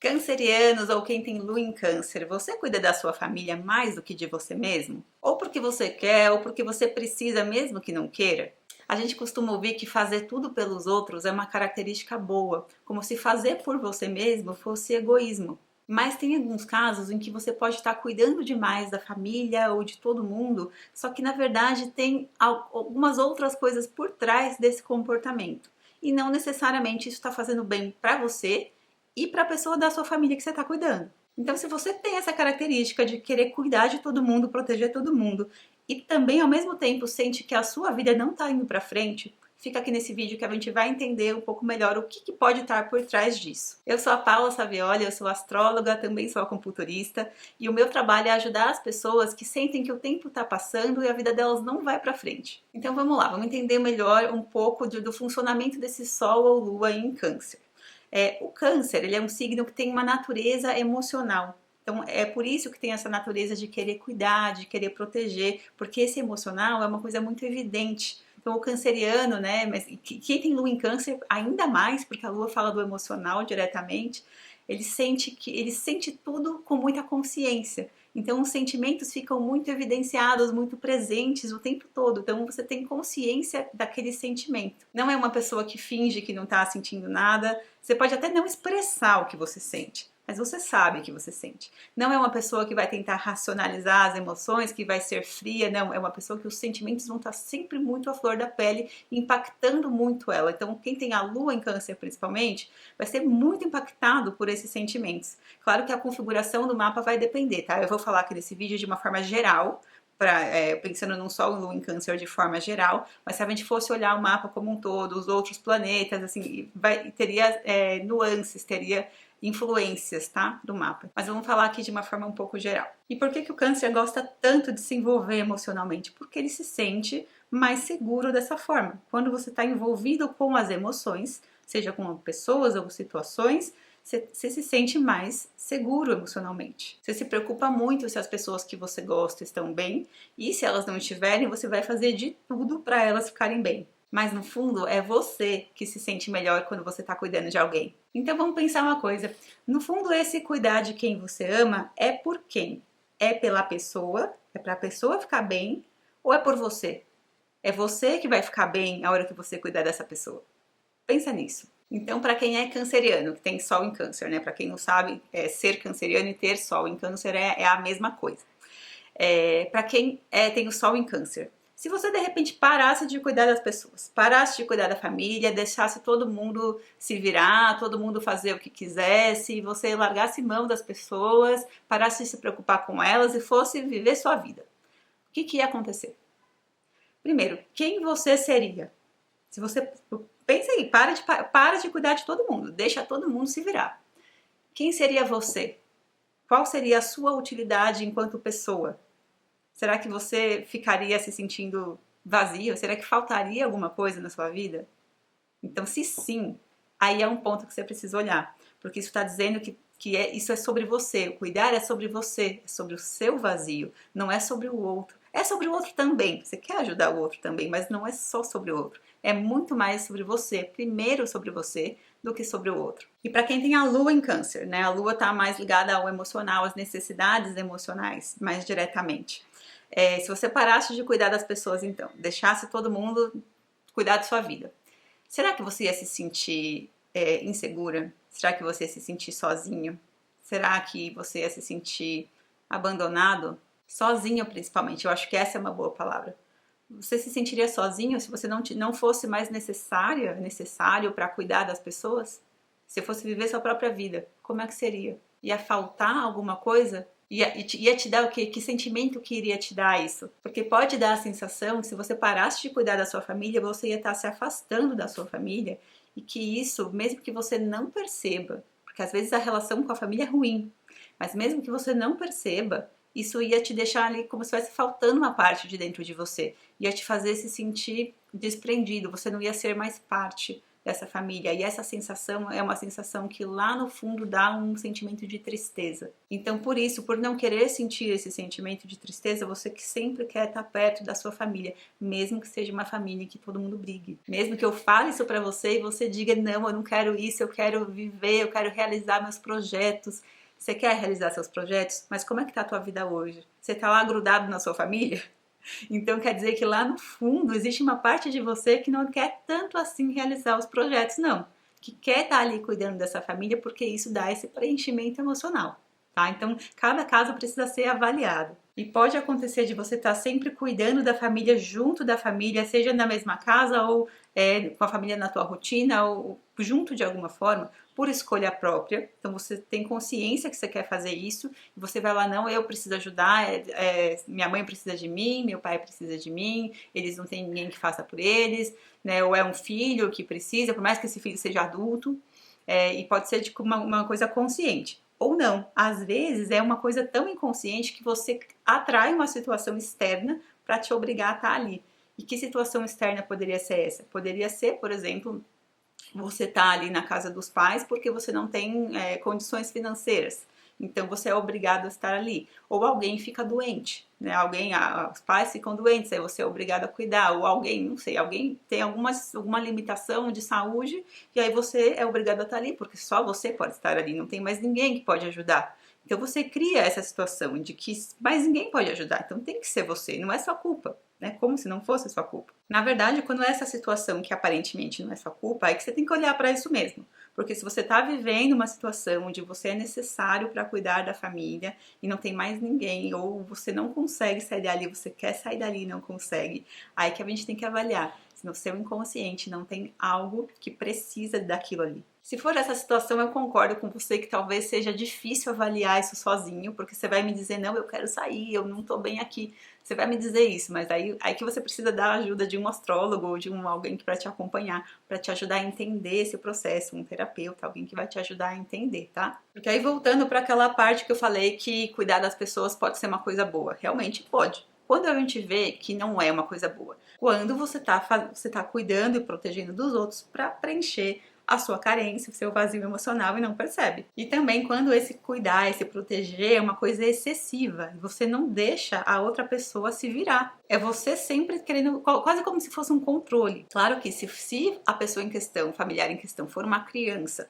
Cancerianos ou quem tem lua em câncer, você cuida da sua família mais do que de você mesmo? Ou porque você quer, ou porque você precisa mesmo que não queira? A gente costuma ouvir que fazer tudo pelos outros é uma característica boa, como se fazer por você mesmo fosse egoísmo. Mas tem alguns casos em que você pode estar cuidando demais da família ou de todo mundo, só que na verdade tem algumas outras coisas por trás desse comportamento. E não necessariamente isso está fazendo bem para você e para a pessoa da sua família que você está cuidando. Então, se você tem essa característica de querer cuidar de todo mundo, proteger todo mundo, e também ao mesmo tempo sente que a sua vida não está indo para frente, fica aqui nesse vídeo que a gente vai entender um pouco melhor o que pode estar por trás disso. Eu sou a Paula Savioli, eu sou astróloga, também sou acupunturista, e o meu trabalho é ajudar as pessoas que sentem que o tempo está passando e a vida delas não vai para frente. Então vamos lá, vamos entender melhor um pouco do funcionamento desse Sol ou Lua em Câncer. O câncer, ele é um signo que tem uma natureza emocional. Então, é por isso que tem essa natureza de querer cuidar, de querer proteger, porque esse emocional é uma coisa muito evidente. Então, o canceriano, né, mas quem tem lua em câncer, ainda mais, porque a lua fala do emocional diretamente, ele sente tudo com muita consciência. Então, os sentimentos ficam muito evidenciados, muito presentes o tempo todo. Então, você tem consciência daquele sentimento. Não é uma pessoa que finge que não está sentindo nada. Você pode até não expressar o que você sente, mas você sabe que você sente. Não é uma pessoa que vai tentar racionalizar as emoções, que vai ser fria, não. É uma pessoa que os sentimentos vão estar sempre muito à flor da pele, impactando muito ela. Então, quem tem a lua em câncer, principalmente, vai ser muito impactado por esses sentimentos. Claro que a configuração do mapa vai depender, tá? Eu vou falar aqui nesse vídeo de uma forma geral, pensando num Sol e Lua em Câncer de forma geral, mas se a gente fosse olhar o mapa como um todo, os outros planetas, assim, teria nuances, teria influências, tá, do mapa. Mas vamos falar aqui de uma forma um pouco geral. E por que o Câncer gosta tanto de se envolver emocionalmente? Porque ele se sente mais seguro dessa forma. Quando você está envolvido com as emoções, seja com pessoas ou situações, você se sente mais seguro emocionalmente. Você se preocupa muito se as pessoas que você gosta estão bem, e se elas não estiverem, você vai fazer de tudo para elas ficarem bem. Mas no fundo é você que se sente melhor quando você está cuidando de alguém. Então vamos pensar uma coisa. No fundo, esse cuidar de quem você ama é por quem? É pela pessoa? É para a pessoa ficar bem? Ou é por você? É você que vai ficar bem a hora que você cuidar dessa pessoa? Pensa nisso. Então, para quem é canceriano, que tem Sol em Câncer, né? Para quem não sabe, ser canceriano e ter Sol em Câncer é a mesma coisa. Para quem tem o Sol em Câncer, se você de repente parasse de cuidar das pessoas, parasse de cuidar da família, deixasse todo mundo se virar, todo mundo fazer o que quisesse, você largasse mão das pessoas, parasse de se preocupar com elas e fosse viver sua vida, o que ia acontecer? Primeiro, quem você seria? Se você pensa aí, para de cuidar de todo mundo, deixa todo mundo se virar. Quem seria você? Qual seria a sua utilidade enquanto pessoa? Será que você ficaria se sentindo vazio? Será que faltaria alguma coisa na sua vida? Então, se sim, aí é um ponto que você precisa olhar, porque isso está dizendo isso é sobre você. O cuidar é sobre você, é sobre o seu vazio, não é sobre o outro. É sobre o outro também, você quer ajudar o outro também, mas não é só sobre o outro. É muito mais sobre você, primeiro sobre você, do que sobre o outro. E para quem tem a lua em câncer, né? A lua está mais ligada ao emocional, às necessidades emocionais, mais diretamente. Se você parasse de cuidar das pessoas, então, deixasse todo mundo cuidar da sua vida, será que você ia se sentir insegura? Será que você ia se sentir sozinho? Será que você ia se sentir abandonado? Sozinho, principalmente. Eu acho que essa é uma boa palavra. Você se sentiria sozinho se você não fosse mais necessário para cuidar das pessoas? Se fosse viver sua própria vida, como é que seria? Ia faltar alguma coisa? Ia te dar o quê? Que sentimento que iria te dar isso? Porque pode dar a sensação que se você parasse de cuidar da sua família, você ia estar se afastando da sua família e que isso, mesmo que você não perceba, porque às vezes a relação com a família é ruim, mas mesmo que você não perceba, isso ia te deixar ali como se estivesse faltando uma parte de dentro de você. Ia te fazer se sentir desprendido, você não ia ser mais parte dessa família. E essa sensação é uma sensação que lá no fundo dá um sentimento de tristeza. Então, por isso, por não querer sentir esse sentimento de tristeza, você que sempre quer estar perto da sua família, mesmo que seja uma família que todo mundo brigue. Mesmo que eu fale isso pra você e você diga, não, eu não quero isso, eu quero viver, eu quero realizar meus projetos. Você quer realizar seus projetos? Mas como é que tá a tua vida hoje? Você tá lá grudado na sua família? Então quer dizer que lá no fundo existe uma parte de você que não quer tanto assim realizar os projetos, não. Que quer estar ali cuidando dessa família porque isso dá esse preenchimento emocional, tá? Então cada caso precisa ser avaliado. E pode acontecer de você estar sempre cuidando da família, junto da família, seja na mesma casa ou com a família na tua rotina ou junto de alguma forma, por escolha própria. Então você tem consciência que você quer fazer isso e você vai lá, não, eu preciso ajudar, minha mãe precisa de mim, meu pai precisa de mim, eles não têm ninguém que faça por eles, né? Ou é um filho que precisa, por mais que esse filho seja adulto, e pode ser tipo uma coisa consciente. Ou não, às vezes é uma coisa tão inconsciente que você atrai uma situação externa para te obrigar a estar ali. E que situação externa poderia ser essa? Poderia ser, por exemplo, você tá ali na casa dos pais porque você não tem condições financeiras. Então você é obrigado a estar ali. Ou alguém fica doente, né? Os pais ficam doentes, aí você é obrigado a cuidar. Ou alguém, não sei, alguém tem alguma limitação de saúde e aí você é obrigado a estar ali, porque só você pode estar ali, não tem mais ninguém que pode ajudar. Então você cria essa situação de que mais ninguém pode ajudar, então tem que ser você, não é sua culpa, né? Como se não fosse sua culpa. Na verdade, quando é essa situação que aparentemente não é sua culpa, é que você tem que olhar para isso mesmo. Porque se você está vivendo uma situação onde você é necessário para cuidar da família e não tem mais ninguém, ou você não consegue sair dali, você quer sair dali e não consegue, aí que a gente tem que avaliar se no seu inconsciente não tem algo que precisa daquilo ali. Se for essa situação, eu concordo com você que talvez seja difícil avaliar isso sozinho, porque você vai me dizer, não, eu quero sair, eu não tô bem aqui. Você vai me dizer isso, mas aí que você precisa da ajuda de um astrólogo ou de alguém para te acompanhar, para te ajudar a entender esse processo, um terapeuta, alguém que vai te ajudar a entender, tá? Porque aí voltando para aquela parte que eu falei que cuidar das pessoas pode ser uma coisa boa, realmente pode. Quando a gente vê que não é uma coisa boa, quando você tá cuidando e protegendo dos outros para preencher a sua carência, o seu vazio emocional e não percebe. E também quando esse cuidar, esse proteger é uma coisa excessiva, você não deixa a outra pessoa se virar. É você sempre querendo, quase como se fosse um controle. Claro que se a pessoa em questão, o familiar em questão, for uma criança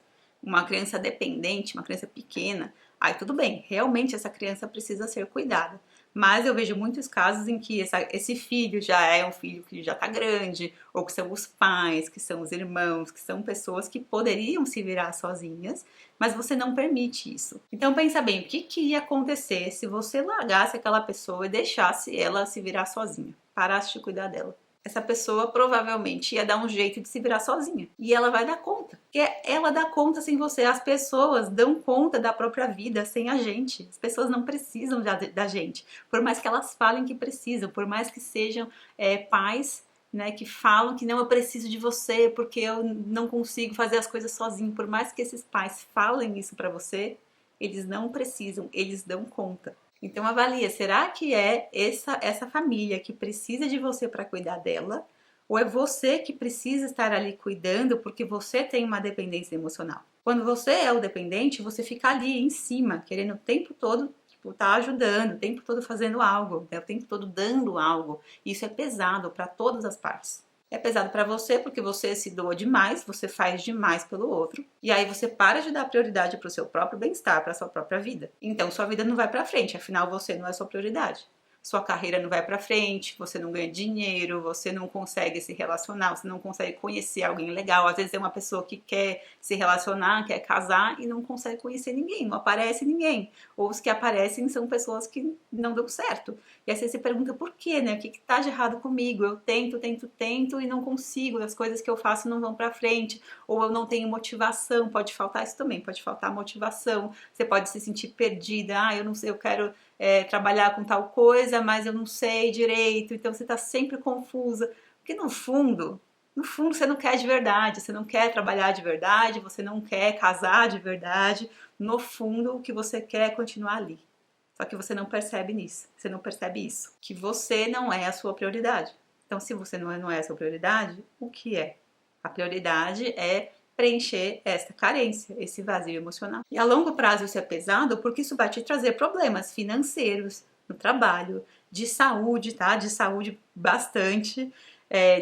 dependente, uma criança pequena, aí tudo bem, realmente essa criança precisa ser cuidada. Mas eu vejo muitos casos em que esse filho já é um filho que já está grande, ou que são os pais, que são os irmãos, que são pessoas que poderiam se virar sozinhas, mas você não permite isso. Então pensa bem, o que ia acontecer se você largasse aquela pessoa e deixasse ela se virar sozinha, parasse de cuidar dela? Essa pessoa provavelmente ia dar um jeito de se virar sozinha. E ela vai dar conta. Porque ela dá conta sem você. As pessoas dão conta da própria vida sem a gente. As pessoas não precisam da gente. Por mais que elas falem que precisam, por mais que sejam pais, né, que falam que não, eu preciso de você porque eu não consigo fazer as coisas sozinho. Por mais que esses pais falem isso pra você, eles não precisam, eles dão conta. Então avalia, será que é essa família que precisa de você para cuidar dela? Ou é você que precisa estar ali cuidando porque você tem uma dependência emocional? Quando você é o dependente, você fica ali em cima, querendo o tempo todo tá ajudando, o tempo todo fazendo algo, né? O tempo todo dando algo. Isso é pesado para todas as partes. É pesado para você porque você se doa demais, você faz demais pelo outro, e aí você para de dar prioridade para o seu próprio bem-estar, para a sua própria vida. Então sua vida não vai para frente, afinal você não é sua prioridade. Sua carreira não vai para frente, você não ganha dinheiro, você não consegue se relacionar, você não consegue conhecer alguém legal. Às vezes é uma pessoa que quer se relacionar, quer casar e não consegue conhecer ninguém, não aparece ninguém. Ou os que aparecem são pessoas que não dão certo. E aí você se pergunta por quê, né? O que tá de errado comigo? Eu tento e não consigo, as coisas que eu faço não vão para frente, ou eu não tenho motivação, pode faltar isso também, pode faltar motivação, você pode se sentir perdida, eu não sei, eu quero trabalhar com tal coisa, mas eu não sei direito, então você está sempre confusa, porque no fundo você não quer de verdade, você não quer trabalhar de verdade, você não quer casar de verdade, no fundo o que você quer é continuar ali. Só que você não percebe nisso, você não percebe isso, que você não é a sua prioridade. Então se você não é a sua prioridade, o que é? A prioridade é preencher esta carência, esse vazio emocional. E a longo prazo isso é pesado porque isso vai te trazer problemas financeiros no trabalho, de saúde, tá? De saúde bastante,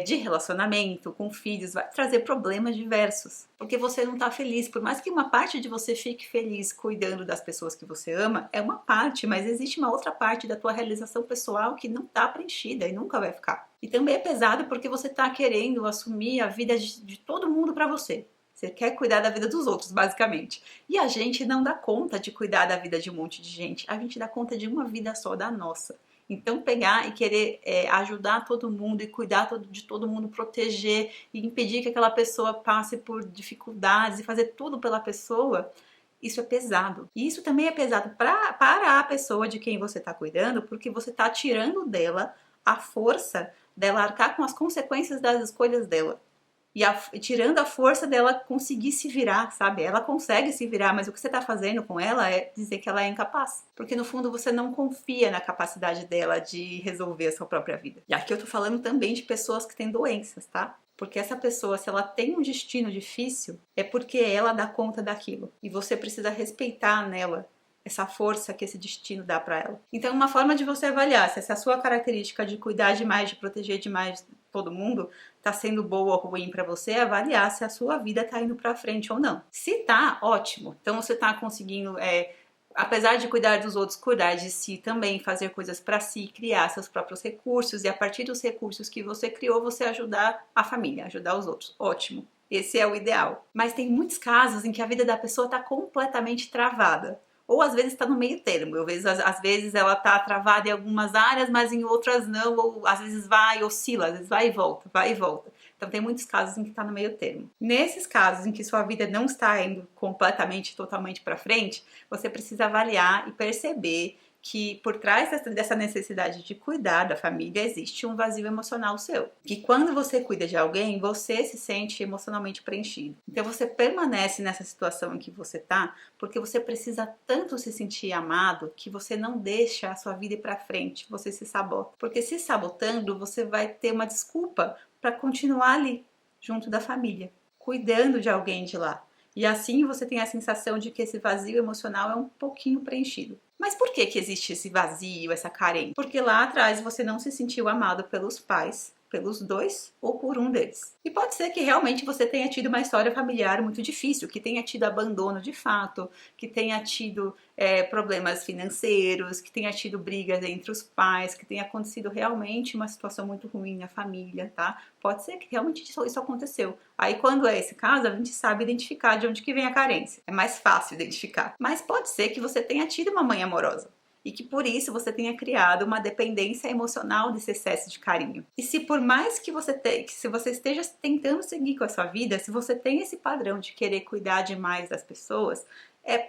de relacionamento com filhos, vai trazer problemas diversos. Porque você não tá feliz, por mais que uma parte de você fique feliz cuidando das pessoas que você ama, é uma parte, mas existe uma outra parte da tua realização pessoal que não tá preenchida e nunca vai ficar. E também é pesado porque você tá querendo assumir a vida de todo mundo para você. Você quer cuidar da vida dos outros, basicamente. E a gente não dá conta de cuidar da vida de um monte de gente. A gente dá conta de uma vida só, da nossa. Então, pegar e querer ajudar todo mundo e cuidar de todo mundo, proteger e impedir que aquela pessoa passe por dificuldades e fazer tudo pela pessoa, isso é pesado. E isso também é pesado para a pessoa de quem você está cuidando, porque você está tirando dela a força dela arcar com as consequências das escolhas dela. E tirando a força dela conseguir se virar, sabe? Ela consegue se virar, mas o que você tá fazendo com ela é dizer que ela é incapaz. Porque no fundo você não confia na capacidade dela de resolver a sua própria vida. E aqui eu tô falando também de pessoas que têm doenças, tá? Porque essa pessoa, se ela tem um destino difícil, é porque ela dá conta daquilo. E você precisa respeitar nela essa força que esse destino dá para ela. Então, uma forma de você avaliar se essa sua característica de cuidar demais, de proteger demais todo mundo, tá sendo boa ou ruim para você, é avaliar se a sua vida tá indo para frente ou não. Se tá, ótimo. Então, você tá conseguindo, apesar de cuidar dos outros, cuidar de si também, fazer coisas para si, criar seus próprios recursos e a partir dos recursos que você criou, você ajudar a família, ajudar os outros. Ótimo. Esse é o ideal. Mas tem muitos casos em que a vida da pessoa tá completamente travada. Ou às vezes está no meio termo, às vezes ela está travada em algumas áreas, mas em outras não, ou às vezes vai, oscila, às vezes vai e volta, vai e volta. Então tem muitos casos em que está no meio termo. Nesses casos em que sua vida não está indo completamente, totalmente para frente, você precisa avaliar e perceber que por trás dessa necessidade de cuidar da família existe um vazio emocional seu. Que quando você cuida de alguém, você se sente emocionalmente preenchido. Então você permanece nessa situação em que você tá, porque você precisa tanto se sentir amado que você não deixa a sua vida ir para frente, você se sabota. Porque se sabotando, você vai ter uma desculpa para continuar ali, junto da família, cuidando de alguém de lá. E assim você tem a sensação de que esse vazio emocional é um pouquinho preenchido. Mas por que existe esse vazio, essa carência? Porque lá atrás você não se sentiu amado pelos pais, pelos dois ou por um deles. E pode ser que realmente você tenha tido uma história familiar muito difícil, que tenha tido abandono de fato, que tenha tido problemas financeiros, que tenha tido brigas entre os pais, que tenha acontecido realmente uma situação muito ruim na família, tá? Pode ser que realmente isso aconteceu. Aí quando é esse caso, a gente sabe identificar de onde que vem a carência. É mais fácil identificar. Mas pode ser que você tenha tido uma mãe amorosa. E que por isso você tenha criado uma dependência emocional desse excesso de carinho. E se por mais que se você esteja tentando seguir com a sua vida, se você tem esse padrão de querer cuidar demais das pessoas,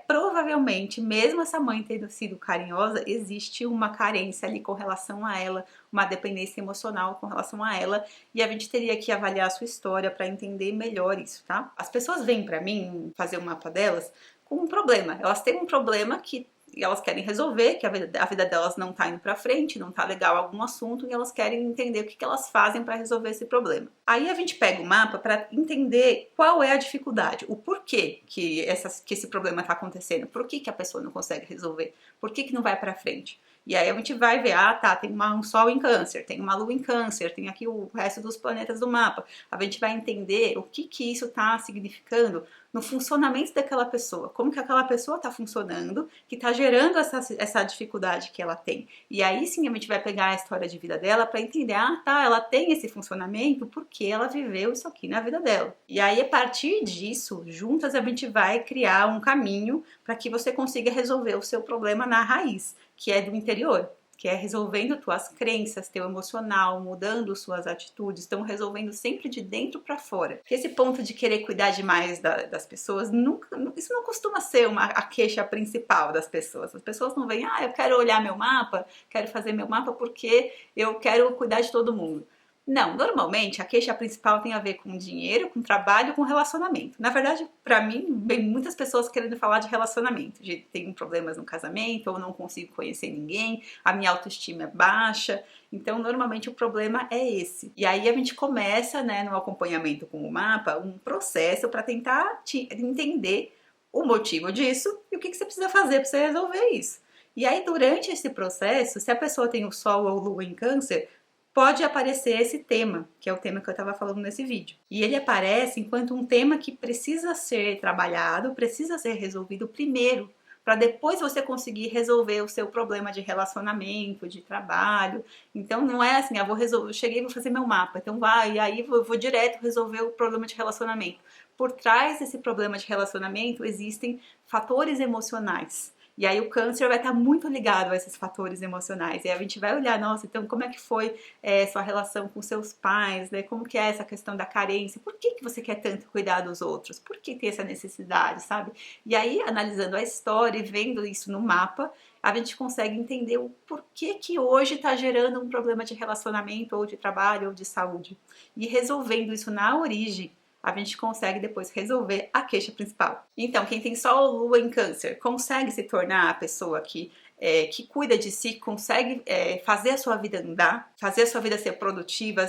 provavelmente, mesmo essa mãe tendo sido carinhosa, existe uma carência ali com relação a ela, uma dependência emocional com relação a ela, e a gente teria que avaliar a sua história para entender melhor isso, tá? As pessoas vêm para mim fazer um mapa delas com um problema. Elas têm um problema que elas querem resolver, que a vida delas não tá indo pra frente, não tá legal algum assunto, e elas querem entender o que elas fazem para resolver esse problema. Aí a gente pega o mapa para entender qual é a dificuldade, o porquê que esse problema tá acontecendo, por que a pessoa não consegue resolver, por que não vai pra frente. E aí a gente vai ver, tem um Sol em Câncer, tem uma Lua em Câncer, tem aqui o resto dos planetas do mapa. A gente vai entender o que isso está significando no funcionamento daquela pessoa, como que aquela pessoa está funcionando, que está gerando essa dificuldade que ela tem. E aí sim a gente vai pegar a história de vida dela para entender, ela tem esse funcionamento porque ela viveu isso aqui na vida dela. E aí a partir disso, juntas a gente vai criar um caminho para que você consiga resolver o seu problema na raiz, que é do interior, que é resolvendo tuas crenças, teu emocional, mudando suas atitudes, estão resolvendo sempre de dentro para fora. Porque esse ponto de querer cuidar demais das pessoas, isso não costuma ser a queixa principal das pessoas. As pessoas não vêm, eu quero olhar meu mapa, quero fazer meu mapa porque eu quero cuidar de todo mundo. Não, normalmente a queixa principal tem a ver com dinheiro, com trabalho, com relacionamento. Na verdade, pra mim, vem muitas pessoas querendo falar de relacionamento, de tenho problemas no casamento, ou não consigo conhecer ninguém, a minha autoestima é baixa. Então, normalmente o problema é esse. E aí a gente começa, né, no acompanhamento com o mapa, um processo para tentar entender o motivo disso e o que você precisa fazer para você resolver isso. E aí, durante esse processo, se a pessoa tem o Sol ou Lua em Câncer, pode aparecer esse tema, que é o tema que eu estava falando nesse vídeo. E ele aparece enquanto um tema que precisa ser trabalhado, precisa ser resolvido primeiro, para depois você conseguir resolver o seu problema de relacionamento, de trabalho. Então não é assim, vou resolver, eu cheguei e vou fazer meu mapa, então vai, e aí vou direto resolver o problema de relacionamento. Por trás desse problema de relacionamento existem fatores emocionais. E aí o câncer vai estar muito ligado a esses fatores emocionais. E aí a gente vai olhar, nossa, então como é que foi sua relação com seus pais, né? Como que é essa questão da carência? Por que você quer tanto cuidar dos outros? Por que tem essa necessidade, sabe? E aí, analisando a história e vendo isso no mapa, a gente consegue entender o porquê que hoje está gerando um problema de relacionamento, ou de trabalho, ou de saúde. E resolvendo isso na origem, a gente consegue depois resolver a queixa principal. Então, quem tem Sol ou Lua em Câncer consegue se tornar a pessoa que cuida de si, consegue fazer a sua vida andar, fazer a sua vida ser produtiva,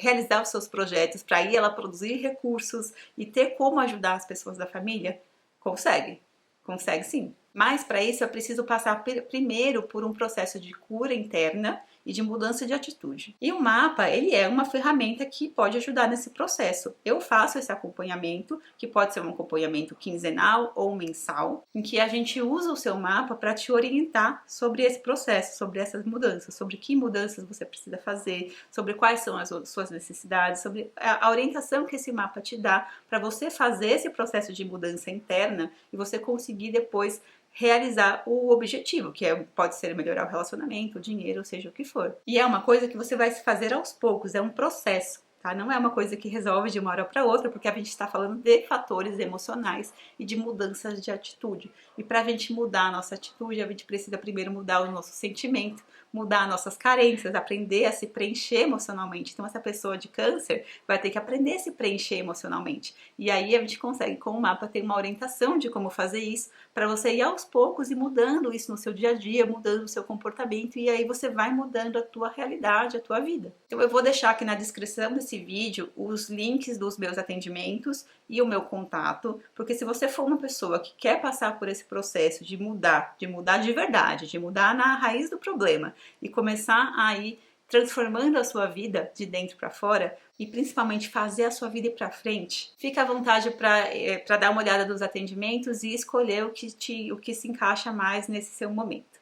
realizar os seus projetos, para aí ela produzir recursos e ter como ajudar as pessoas da família? Consegue. Consegue sim. Mas para isso eu preciso passar primeiro por um processo de cura interna e de mudança de atitude. E o mapa, ele é uma ferramenta que pode ajudar nesse processo. Eu faço esse acompanhamento, que pode ser um acompanhamento quinzenal ou mensal, em que a gente usa o seu mapa para te orientar sobre esse processo, sobre essas mudanças, sobre que mudanças você precisa fazer, sobre quais são as suas necessidades, sobre a orientação que esse mapa te dá para você fazer esse processo de mudança interna e você conseguir depois realizar o objetivo, que pode ser melhorar o relacionamento, o dinheiro, seja o que for. E é uma coisa que você vai se fazer aos poucos, é um processo. Tá? Não é uma coisa que resolve de uma hora para outra, porque a gente está falando de fatores emocionais e de mudanças de atitude. E para a gente mudar a nossa atitude, a gente precisa primeiro mudar o nosso sentimento, mudar nossas carências, aprender a se preencher emocionalmente. Então essa pessoa de câncer vai ter que aprender a se preencher emocionalmente. E aí a gente consegue com o mapa ter uma orientação de como fazer isso, para você ir aos poucos e mudando isso no seu dia a dia, mudando o seu comportamento, e aí você vai mudando a tua realidade, a tua vida. Então eu vou deixar aqui na descrição desse vídeo os links dos meus atendimentos e o meu contato, porque se você for uma pessoa que quer passar por esse processo de mudar de verdade, de mudar na raiz do problema e começar a ir transformando a sua vida de dentro para fora e principalmente fazer a sua vida ir para frente, fica à vontade para dar uma olhada nos atendimentos e escolher o que se encaixa mais nesse seu momento.